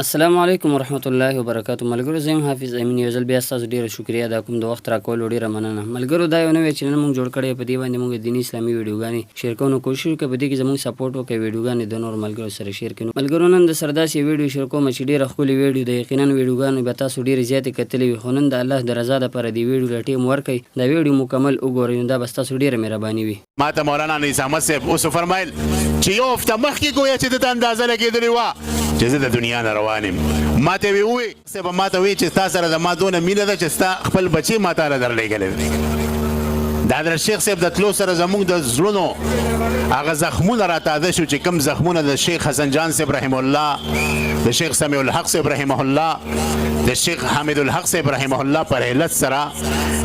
السلام علیکم ورحمت الله وبرکاتو. ملګرو زه یم حافظ امین. یو ځل بیا ستاسو ډېره شکریه ادا کوم د وخت راکولو ډېره مننه. ملګرو دا یو نوی چینل موږ جوړ کړی، په دې باندې موږ دیني اسلامي ویډیوګانې شیر کوو. نو کوشش وکړئ په دې کې زموږ سپورټ وکړئ، ویډیوګانې د نورو ملګرو سره شیر کړئ. ملګرو نن د سره داسې ویډیو شیر کوم چې ډېره ښکلې ویډیو ده. یقینا ویډیوګانې به تاسو ډېرې زیاتې کتلې وي، خو نن د الله د رضا دپاره دې ویډیو له ټیم ورکئ، دا ویډیو مکمل وګورئ، نو دا به ستاسو ډېره مهرباني وي. ما ته مولانا انیس احمد صاحب اوس فرمایل چې یو هفته مخکې ګویا چې دته اندازه لګېدلې وه چې زه د دنیا نه روان یم. ما ته یې ووی صاحب ما ته وی چې ستا سره د ما دونه مینه ده چې ستا خپل بچي ما ته درلېږلی دی. د حضرت شیخ صاحب د تلو سره زموږ د زړونو هغه زخمونه راتاده شو چې کوم زخمونه د شیخ حسن جان صاحب رحمه الله، د شیخ سمیع الحق صاحب رحمه الله، د شیخ حمید الحق صاحب رحمه الله پر علت سره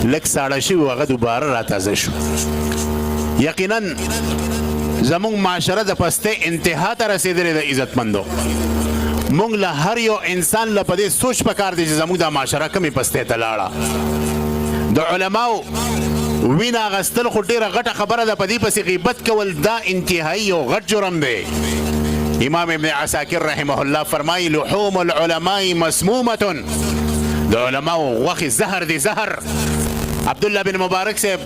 لږ ساړه شوي هغه دوباره راتازه شو. یقینا زموږ معاشره د پستۍ انتها ته رسېدلې د عزتمندو. مونږ له هر یو انسان له په دې سوچ پکار دی چې زموږ دا معاشره کمې پستۍ ته لاړه. د علماو وینه اخیستل خو ډېره غټه خبره ده، په دې پسې غیبت کول دا انتهایي یو غټ جرم دی. امام ابن عساکر رحمه الله فرمایي لحوم العلماء مسمومة، د علماو غوښې زهر دی، زهر. عبدالله بن مبارک صاحب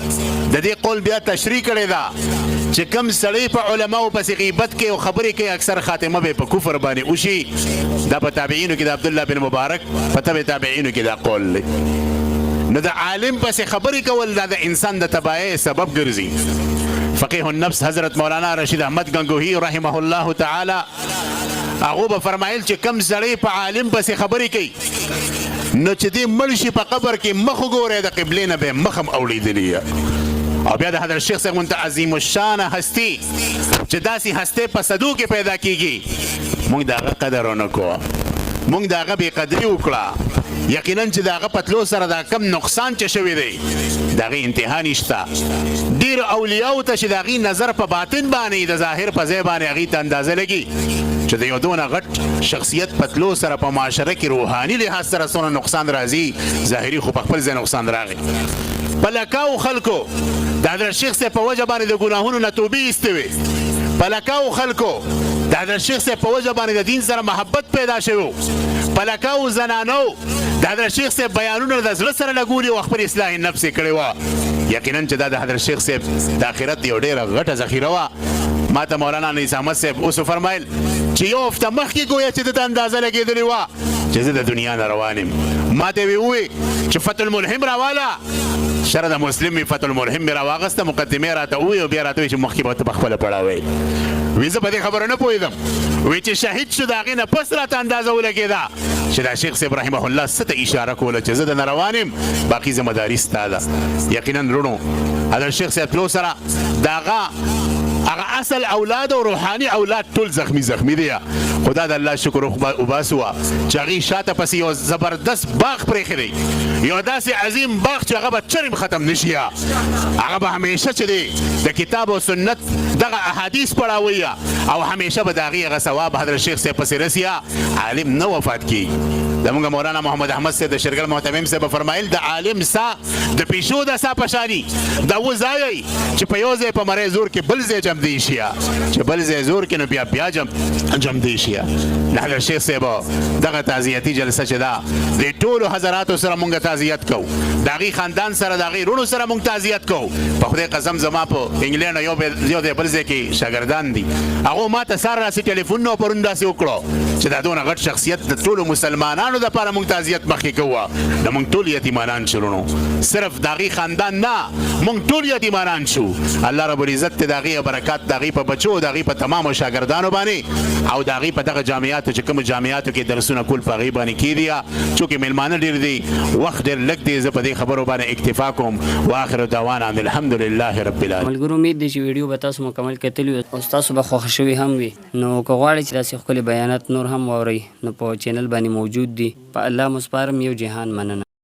د دې قول بیا تشریح کړې ده چې کم سړی په علماو پسې غیبت کوي او خبرې کوي اکثر خاتمه به په کفر باندې وشي. دا په تابعینو کې د عبدالله بن مبارک په تبع تابعینو کې دا قول دی. نو د عالم پسې خبرې کول دا د انسان د تباهۍ سبب ګرځي. فقیه النفس حضرت مولانا رشید احمد گنگوهی رحمه الله تعالی هغه به فرمایل چې کم سړی په عالم پسې خبرې کوي نو چې دې مړ شي په قبر کې مخ وګورئ د قبلې نه به مخ هم اوړېدلي. او بیا د حضرت شیخ صاحب غونته عظیم الشان هستي چې داسې هستۍ په صدو کې پیدا کیږي، موږ د هغه قدر ونه کوو، موږ د هغه بې قدري وکړه. یقینا چې د هغه په تلو سره دا کم نقصان چې شوی دی د هغې انتها نشته. ډېرو اولیاو ته چې د هغې نظر په باطن باندې د ظاهر په ځای باندې هغې ته اندازه لګي چې د یو دونه غټ شخصیت په تلو سره په معاشره کې روحاني لحاظ سره څونه نقصان راځي، ظاهري خو په خپل ځای نقصان راغی. په لکاو خلکو د حضرت شیخ صاحب په وجه باندې د ګناهونو نه توبې ایستې وې. په لکاو خلکو د حضرت شیخ صاحب په وجه باندې د دین سره محبت پیدا شوی. په لکاو زنانو د حضرت شیخ صاحب بیانونه د زړه سره لګولي او خپل اصلاح نفس یې کړې وه. یقینا چې دا د حضرت شیخ صاحب د آخرت یو ډېره غټه ذخیره وه. ما ته مولانا انیس احمد صاحب اوس فرمایل چې یو هفته مخکې ګویا چې دته اندازه لګېدلې وه چې زه د دنیا نه روان یم. ما ته یې ووی چې فتح الملهم راواله، شره د مسلم مې فتح الملهم مې راواغسته، مقدمې راته ووی او بیا راته ووی چې مخکې به ته په خپله پړاوی. وی زه په دې خبره نه پوهېدم. وی چې شهید شو د هغې نه پس راته اندازه ولګېده چې دا شیخ صاحب رحمه الله څه ته اشاره کوله چې زه د نه روان یم، باقي ذمهداري ستا ده. یقینا وروڼو حضرت شیخ صاحب تلو سره د هغه اصل اولاد او روحاني اولاد ټول زخمی دی. خدا د الله شکر وباسو چې هغې شاته پسې یو زبردست باغ پرېښی دی، یو داسې عظیم باغ چې هغه به چرم ختم نشي. هغه به همیشه چې دی د کتاب او سنت دغه احادیث پړاوي او همیشه به د هغې هغه ثواب حضرت شیخ صاحب پسې رسي. عالم نه وفات کېږي. زموږ مولانا محمد احمد صاحب د شرګل محتمم صاحب فرمایل د عالم سا د پیشو د سا په شاني دا وځایي چې په یو ځای په مرۍ زور کې بل ځای جمدی شي، چې بل ځای زور کې نو بیا جمدی شي. د حضرت شیخ صاحب دغه تعزیتي جلسه چې ده د ټولو حضراتو سره مونږ تعزیت کوو، د هغې خاندان سره د هغې وروڼو سره مونږ تعزیت کوو. په خدای قسم زما په انګلینډ یو دی بل ځای کې شاګردان دي، هغو ما ته سهار راسې ټلیفونونه پرون داسې وکړو چې دا دونه غټ شخصیت د ټولو مسلمانانو دپاره مونږ تعزیت مخکې کوو. د مونږ ټول یتیمانان شو وروڼو، صرف د هغې خاندان نه، مونږ ټول یتیمانان شو. الله رب العزت د هغې برکات د هغې په بچو، د هغې په تمامو شاګردانو باندې او د هغې په دغه جامعاتو چې کومو جامعاتو کې درسونه کول په هغې باندې کېدي. چونکې میلمانه ډېر دي، وخت ډېر لږ دی، زه په دې خبرو باندې اکتفا کوم. واخر دعوانا ان الحمدلله رب العالمین. ملګرو امید دی چې ویډیو به تاسو مکمل کتلی وي او ستاسو به خوښه شوي هم وي. نو که غواړئ چې داسې ښکلي بیانات نور هم واورئ نو په چینل باندې موجود دي. په الله مو سپارم. یو جهان مننه.